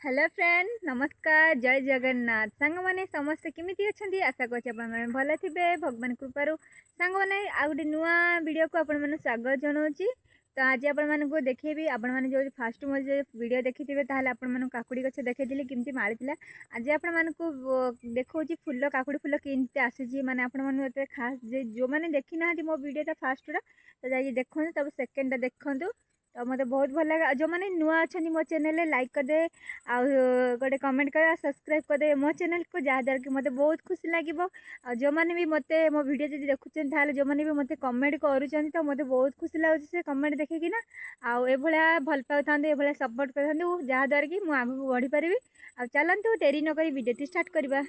Hello friend नमस्कार जय जगन्नाथ सांग मैंने समस्ते केमिति अछंती आशा करछि आपण माने भले थिबे भगवान कृपारू सांग माने आ गुटे नुआ वीडियो को आपण माने स्वागत जनाउछि। तो आज आपण माने को देखेबी आपण माने जो फास्ट मो जो वीडियो देखिथिबे ताहाले आपण माने काकुड़ी गछ देखैथिले केमिति मारिथिला। आज आपण माने को देखौछि फुल्ल काकुड़ी फुल्ल केमिति आसीछि माने आपण माने एते खास जे जो माने देखि नाहंती मो वीडियो ता फास्ट रा तो जाई देखंतु तब सेकंड ता देखंतु। तो मते बहुत भल लगे जो मैंने नुआ अच्छा मो चैनल लाइक कर दे आ गोटे कमेंट कर सब्सक्राइब कर दे मो चैनल को जहाँद्वारा कि मते बहुत खुशी लगे। जो मैंने भी मते मो वीडियो जब देखुं ताले जो मैंने भी मते कमेंट करूँ तो मते बहुत खुशी लगे से कमेंट देखिकी ना आउ भल पाता ये सपोर्ट करते जहाँद्वारा कि मुझे आगे बढ़ी पारि। आ चलतु डेरी नक वीडियो स्टार्ट करवा।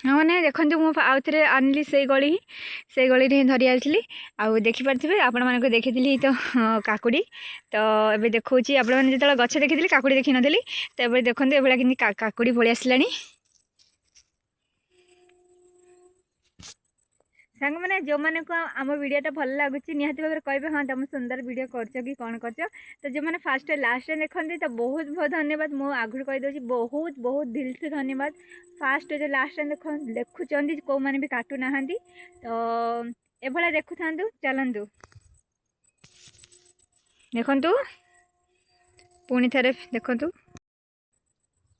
हाँ मैंने देखते मुझे आउ थे आनली से गली ही धरी आसली आउ देखिपे आपण मानक देखी तो काकुड़ी तो ये देखा आपण मैंने जो गछ देखी काकुड़ी देखी नी तो ये देखते ये कि काकुड़ी भली आसला सांग मैंने जो मैंने को आम वीडियोटा भल लगुच निहाती भाव कहे हाँ तुम सुंदर वीडियो कर कि कौन कर तो जो मैंने फास्ट लास्ट देखते तो बहुत बहुत धन्यवाद मु आगु कहीदे बहुत बहुत दिल से धन्यवाद। फास्ट जो लास्ट देखुं कौ मैंने भी काटू ना तो ये देखु था चलतु देखु पुणी थे देखु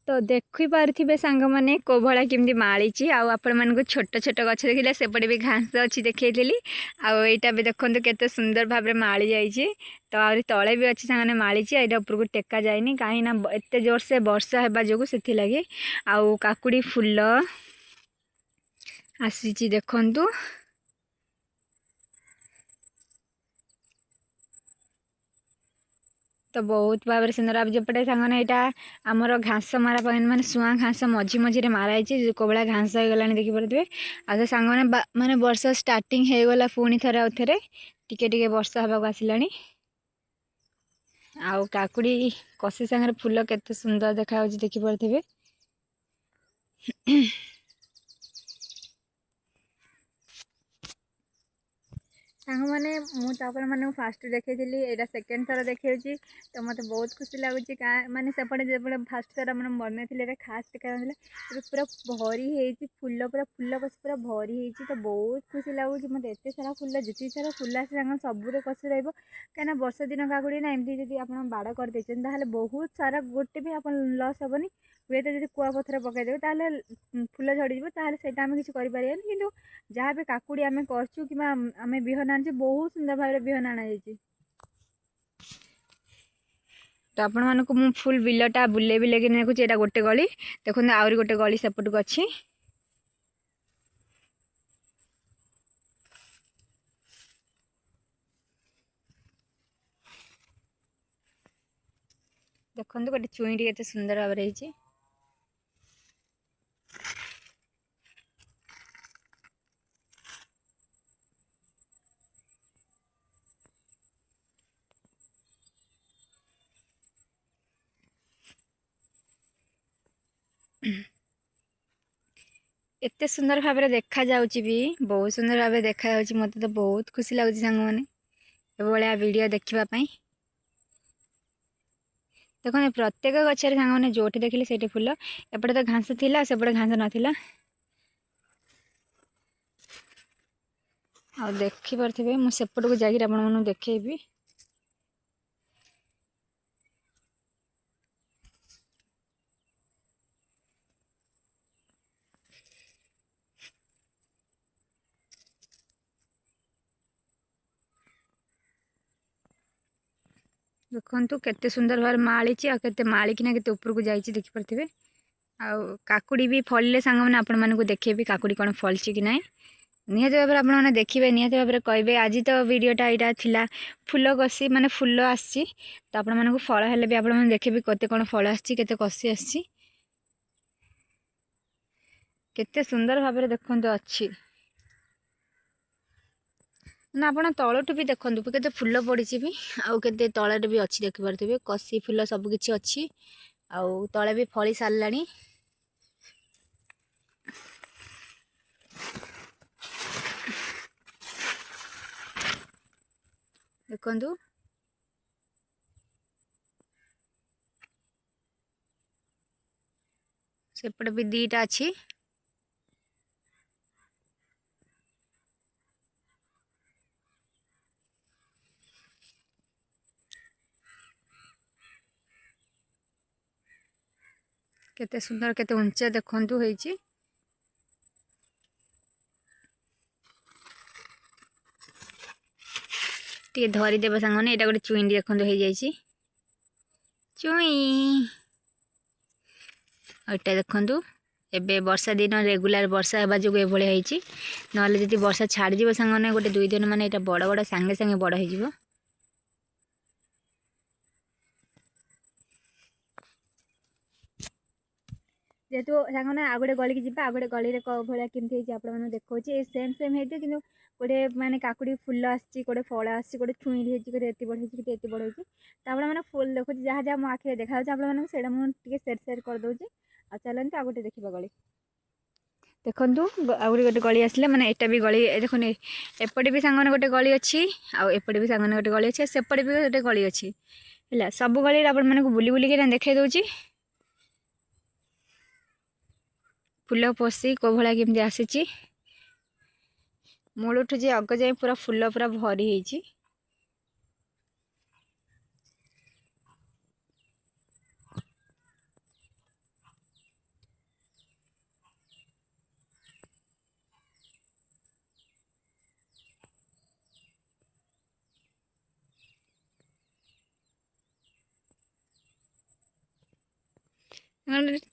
तो देखिपे सांग मैंने को भाया केमती माड़ी आपण मानक छोट छोट गछ देखिले सेपटे भी घास अच्छी देखी आईटा भी देखते केते सुंदर भाव में माड़ी जाइए। तो आहरी तले भी अच्छी सांग माड़ी यहाँ उपरको टेका जाए कहीं एत जोर से वर्षा होगा जो से लगे आउ काकुड़ी फुल आसी देखु। तो बहुत भाव में सुंदर जपटे सांगने यहाँ आमर घास मारा माने शुआ घास मझी मझे माराई को भाया घास हो गला देखिपे आ सांग मैंने वर्ष स्टार्टिंग हो गला पुणी थे आउ थे टिके वर्षा हवा आसला आउ काकुड़ी कसी सांगे फुल केते सुंदर देखा देखिपे। सांग मैंने मुझे फास्ट देखी यहाँ सेकेंड थर देखी तो मत बहुत खुशी लगुच मानने सेपटे जो फास्ट थर मैंने बनई खास टीका पूरा भरी है फुल पूरा फुल कस पूरा भरी है तो बहुत खुशी लगुच मत एत सारा फुल जितनी सारा फुल आसे सांग सबूरे कसी रही वर्षा दिन काकुड़ी ना एमती जब आप बाड़ करदे बहुत सारा गोटे भी आप लस हेनी हुए तो कुआ पथर पकईदेवे फुल झड़ीज से आम किसी करें कि जहाँ भी काकुड़ी आम करचु कि आम बिहन आनी बहुत सुंदर भाव में बिहन आना तो आपण मानक मु फुल बिलटा बुले बुले देखुची यहाँ गोटे गली देखो आहरी गोटे गली सेपटक अच्छी देखो गोटे चुईटी केते सुंदर भाव में एते सुंदर भाव में देखा जाउची भी बहुत सुंदर भाव में देखा जाउची मते तो बहुत खुशी लगुची सांग माने ए वीडियो देखिबा पई। देखो प्रत्येक गचर सांग मैंने जो देखिले से फुल एपटे तो घास थिला सेपटे घास नाथिला आ देखी पारे मुझे सेपट को जाकर आप देखेबी। देखु केते सुंदर भाव माड़ी आते माड़िकिना के ऊपर को जाइए देखिपे आउ काकुड़ी भी फलिले सांग मैंने आपण मानक देखेबी काकुड़ी कौन फलची कि ना निहत भाव में आपने देखिए निहत भाव में कहे आज तो वीडियोटा यहाँ थिला फुल कसी माने फुल आसी तो आपण मानक फल हेले भी आपण देखेबी केते कौन फल आसी केते कसी आसी केते सुंदर भाव में देखते अच्छी ना आप तलटू भी देखते केते फुल पड़ी भी आउ केते तले भी अच्छी देखिपे कसी फुल सबकि अच्छी आउ तले भी फली सारा देखु सेपटे भी दीटा अच्छी केते सुंदर केते उंचा देखंतु होईची टे धरी देबा संगने एटा गोटे चुईंडी देखंतु हो जाईची चुई एटा देखंतु एबे वर्षा दिन रेगुलर वर्षा हेबा जो एभଳି होईची नले जदि वर्षा छाड़ जीवो संगने गोटे 2 दिन माने एटा बड़ बड़ संगे संगे बड़ हो जीवो जेहेतु सांगने आ गोटे गली की जीवा आ गोटे गली भाया केमती आपको देखा सेम सेम होती कि गोटे माने काकुड़ी फुल आसी गोटे फल आसी गोटे छुई एत बड़ी एत बड़ होती मैंने फुल देखो जहाँ जहाँ मो आखिर देखा आपको मुझे सेयर सेयर करदे आ चलते आ गोटे देखा गली देखु आउे गोटे गली आसले मैंने एटा भी गली देखो एपटे भी सांगने गोटे गली अच्छी आउपटे भी सांगने गोटे गली अच्छी सेपटे भी गोटे गली अच्छी है सब गली आप बुली बुलिक देखा दूची फुल पशी को भाया केमती आसी मूलठू जे अग जाए पूरा फुल पूरा भरी होती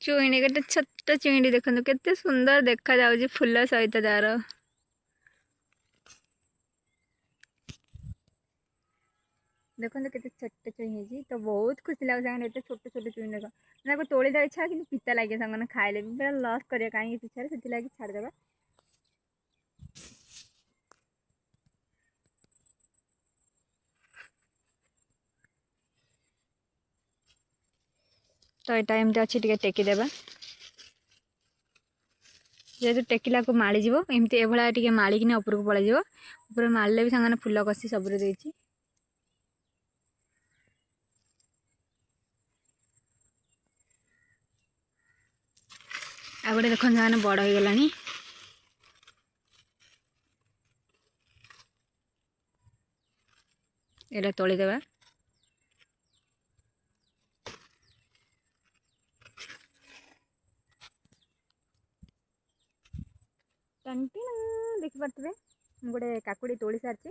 चुईणी गोटे छोट चुईणी देखो केते सुंदर देखा जाउची फुल सहित तार देखो केते छोट चुई तो बहुत खुशी लगे छोट छोट चुई देख तोड़ी दे इच्छा कि पिता लगे सांगने खाइले भी पूरा लस करें कहीं पिछले से छाड़देवा तो यहाँ एमती अच्छी टे टेकीदेवा जेहेतु टेकिला को माड़ी जीव एमती एभला टे माड़िकी उपरको पलैज ऊपर मारे भी सांगने फुल कषि सबुरे देती आ गोटे देख सांगने बड़ हो गला एटा तोड़ीदेवा देखी पारे गोटे काकुड़ी तोड़ी सारी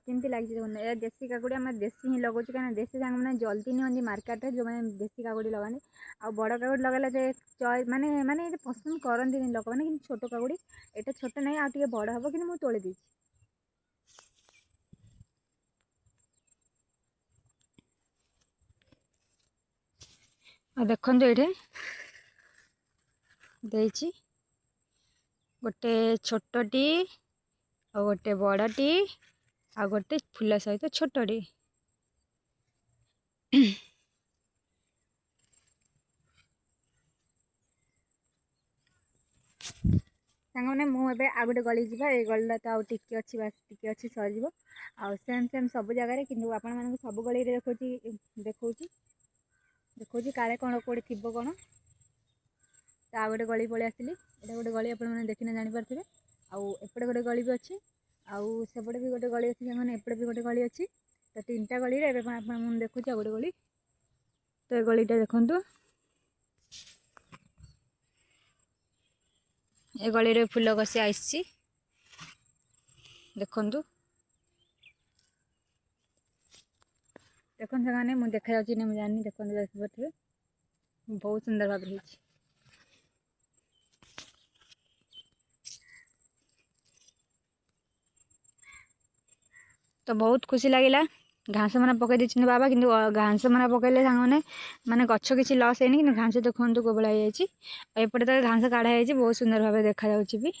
केमती लगे देसी काकुड़ी आम देसी ही लगुच कहीं देसी सांग मैंने जल्दी नहीं मार्केट जो मैंने देसी काकुड़ी लगानी आ बड़ काकुड़ी लगाले माने माने पसंद करती लोक मैंने कि छोट काकुड़ी एटा छोट नहीं आगे बड़ हम कि तोड़ी दी देखो ये गोटे छोटी आ गोटे बड़टी आ गोटे फुल सहित छोटी सांगने मुझे आ गोटे गली जा ये गली तो आउ टे अच्छी बास टे अच्छी सर आ सेम सेम सब जगह कि आपण सब गली देखा देखा देखा काले कौन कौटे थी कौन तो आ गोटे गली पलि आसली एटा गोटे गली आपने देखने जानीपारे आउपटे गोटे गली भी अच्छी आउ सेपटे भी गोटे गली अच्छी सांगने एपटे भी गोटे गली अच्छी तो 3टा गली मुझे देखुची आ गोटे गली तो ये गलीटा देखु ए गली रे फुल कषि आसी देखु देखो सांगने मुझे देखा जानी देखो देखिए बहुत सुंदर भाव हो तो बहुत खुशी लगिला घास मैंने पकई देते बाबा कि घास मैंने पकड़े सांगने माने गछ किसी लस है कि घास देखो को भाया एपटे तो घास काढ़ा बहुत सुंदर भाव देखा भी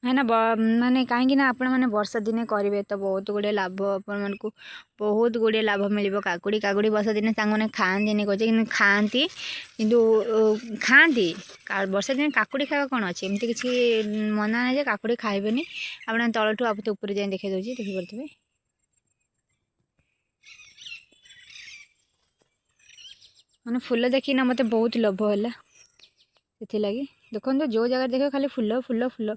है ना माने कहीं आपण मैंने वर्षा दिने करेंगे तो बहुत गुड़े लाभ अपन को बहुत गुड़े लाभ मिल काकुड़ी काकुड़ी वर्षा दिने सांग खाती कहे कि खाती कि खाती वर्षा दिन काकुड़ी खावा कौन अच्छे एमती किसी मना ना काकुड़ी खाइबेनि आप तलठू आप ऊपर जाए देखा दूसरी देखिपे मैंने फुल देखना मत बहुत लोभ है से लगी देखो जो जगह देख खाली फुल फुल फुल।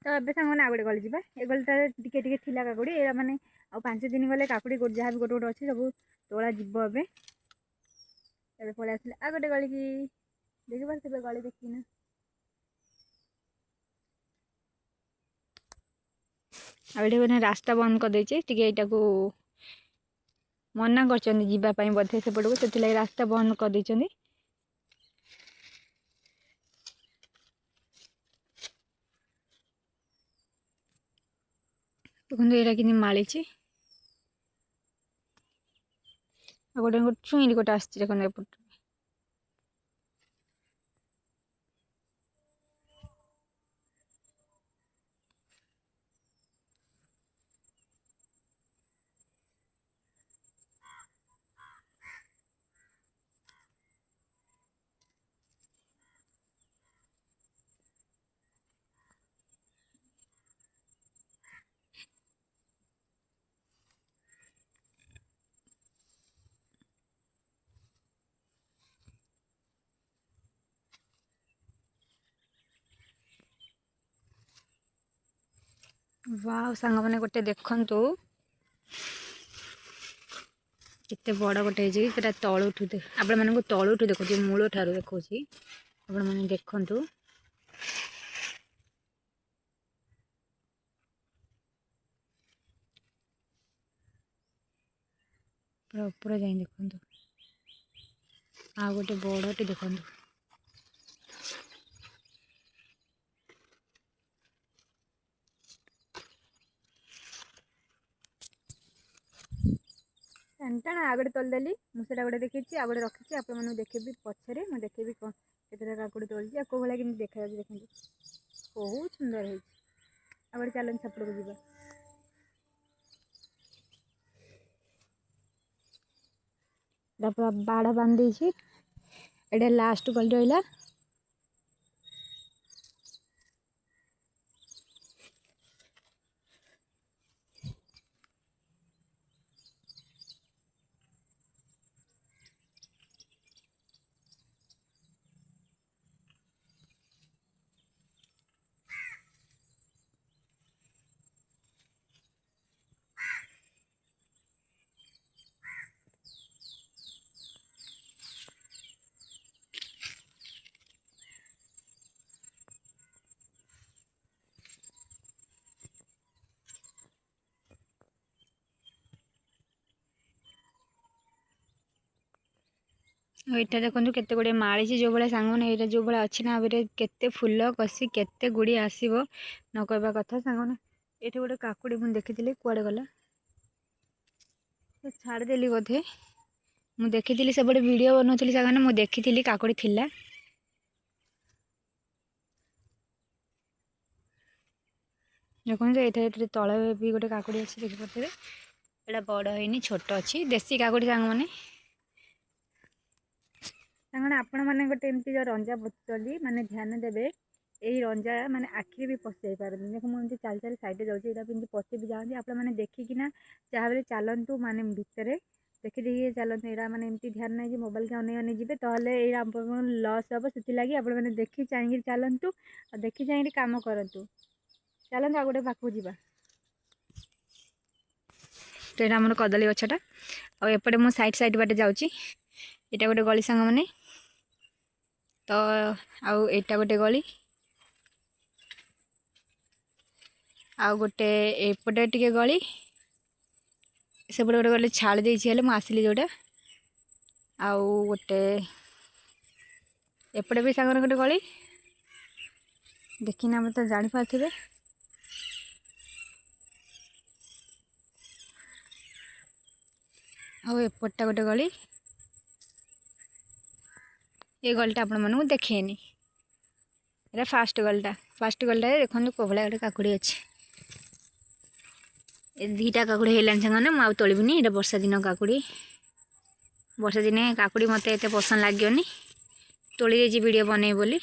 तो ये सांग आउ गोटे गली जावा ए गलिटा टिके टिके थिला काकुड़ी एरा माने आ 5 दिन गले काकुड़ी जहाँ भी गोटे गोटे अच्छी सब तोला जीव ए पलि आस आ गोटे गली की देखी पारे गली देखना आगे मैंने रास्ता बंद कर देचे यहाँ को मना कर बोधे सेपटू से रास्ता बंद कर देछंदी। देखो यहाँ कि माड़ी गोटे छुई गोटे आस देखो वाह सांग मैंने गोटे देखंतु केते बड़ गोटे है तलुठू आपण मानक तलुठू देखो मूल ठार देखा आपण मैंने देखंतु पूरा ऊपर जाए देखंतु आ गोटे बड़टे देखंतु टाणा आ गए तोलदेली मुझे गोटे देखी आ गए रखी आप देखेबी पछरे मुझे देखेबी केतटा काकुड़ी तोली को भाया कि देखा देखते बहुत सुंदर है आ गए चलन छपड़ को जीवा पूरा बाड़ बांध एटा लास्ट गली रहा यहाँ देखो केते गुड़े माड़ी जो भाई सांग मैंने जो भाई अच्छी ना केते फुल कषि केते गुड़ी आसो न कहवा कथा सांग मैंने ये गोटे काकुड़ी मुझे देखी कुआड़े गला छाड़देली बोधे मुझे देखी सब वीडियो बनाऊली सांग मुझे देखी काकुड़ी थिला देखो ये तले भी गोटे काकुड़ी अच्छी देखिपे यहाँ बड़ है छोट अच्छी देसी काकुड़ी सांग मैंने सांगने आपण मैंने गोटे एमती जो रंजा बोतली माने ध्यान देवे यही रंजा माने आखिरी भी पशि जाई पारन देखो मुझे चल चल साइड जाऊँगी यहाँ पशि भी जाती आप देखिकिना जहाँ चलतु माने भितर देखी देखिए चलते यहाँ मैंने एमती ध्यान नहीं मोबाइल के अने अने जी तेल ये लस हम से आप देखी चाहिए चलतु और देखी चाहिए कम करूँ चलते आ गोटे पाक जा तो यहाँ आम कदली गछटा आउटे मु साइड साइड बाटे जाऊँगी यहाँ गोटे गली सांग मैंने तो आउ एटा गोटे गली आउ गोटे एपटे टिके गली सेपटे गोटे गली छाड़ देली मुझे जोटा आउ गोटे एपटे भी सांग गोटे गली देखना मत जापारे आउ एपटा गोटे गली ये गलटा आपण मानू देखेनी ये फास्ट गलटा देखो को भाया गोटे काकुड़ी अच्छे दीटा काकुड़ी है सांगे मुझे तोलबिनी ये वर्षा दिन काकुड़ी वर्षा दिने काकुड़ी मत एत पसंद लगे तोली देजी वीडियो बने बोली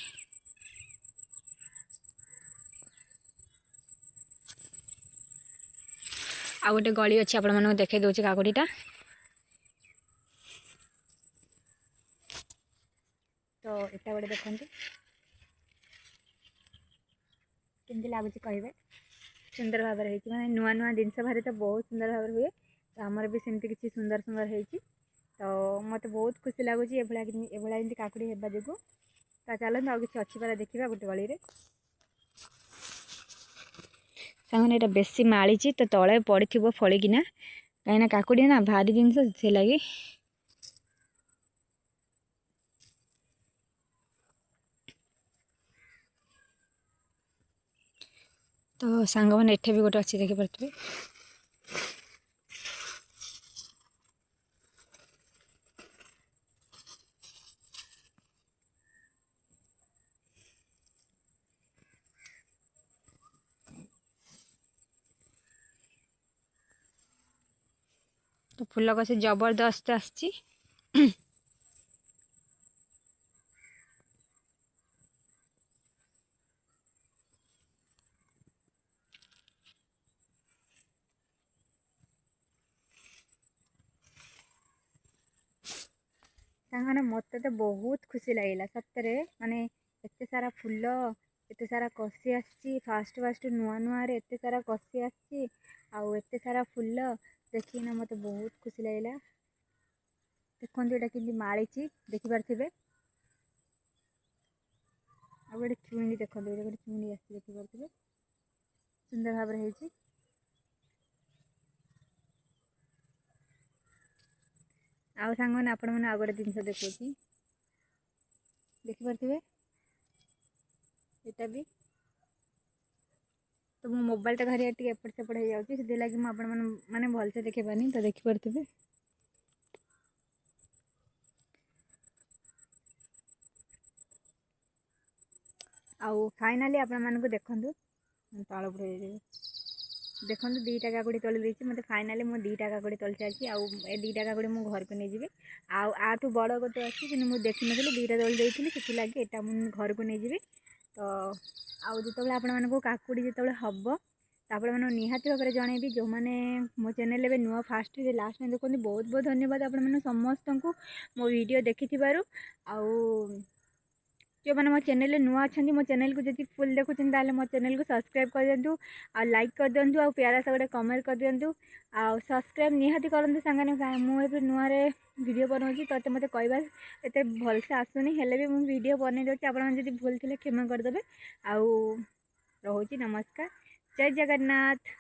आ गोटे गली अच्छी आपण देखे दूसरे काकुड़ीटा तो एटा गोटे देखते केमती लगुच कहे सुंदर भाव में मैंने नुआ नुआ जिनस भारी तो बहुत सुंदर भाव हुए तो आमर भी सेमती किसी सुंदर सुंदर होती तो मत बहुत खुशी लगुच एभली काकुड़ी होगा जो तो चलते आउ कि अच्छी पारा देखा गोटे गली में सांगने यहाँ बेसी माड़ी तो तले पड़ी फलिकिना कहीं काकुड़ी ना भारी जिनस से लगी तो सांग मैंने एठे भी गोटे अच्छी देखिपे तो फूल कषि जबरदस्त आसची सांगने मत तो बहुत खुशी लगे सतरे माने एत सारा फूल एत सारा कषि आसची फास्ट फास्ट नुआ नुआ रे एत सारा कषि आसची आउ एत सारा फूल देखिना मत बहुत खुशी लगे देखो यहाँ कि माड़ी देखिपे आ गए चुणी देखो गोटे चुणी आस देखिपे सुंदर भाव में आउ सांग मैंने आपण मैंने आउ गोटे जिनस देखी देखिपे यहाँ भी तो मो मोबाइलटा घरे एपट सेपट हो जाऊँगी से लगे मुझे मैंने भलसे देखे पानी तो देखिपे आउ फाइनाली आपण मानक देखु तल देखो दीटा काकुड़ी तोली देती मतलब फाइनाली मुझे दीटा काकुड़ी तोली सारी आउ दीटा काकुड़ी मु घर को नहीं जी आठू बड़ गोटे अच्छी कि मुझे देखी नी दीटा तोली देती से लगे यहाँ मुझे घर को नहीं जी तो आउ जो आपको काकुड़ी जो हम तो आप निहाती भाव में जनइबी जो मैंने मो चैनल में नुआ फास्ट लास्ट में देखते बहुत बहुत धन्यवाद आपण समस्त को मो वीडियो देखि आउ जो मैंने मो चैनल नुआ अच्छा मो चैनल को जब फुल देखुं मो चैनल को सब्सक्राइब कर दिंतु आ लाइक कर दिंतु आ प्यारा सा गोटे कमेंट कर दिंतु आ सब्सक्राइब निहाती करूँ सांगे मुझे नुआ वीडियो बनाऊँगी तो मत कहवा एत भलसे आसुनी हेल्ले भी मुझे वीडियो बनई दूसरी आप भूल थे क्षमा करदे आउ रोची नमस्कार जय जगन्नाथ।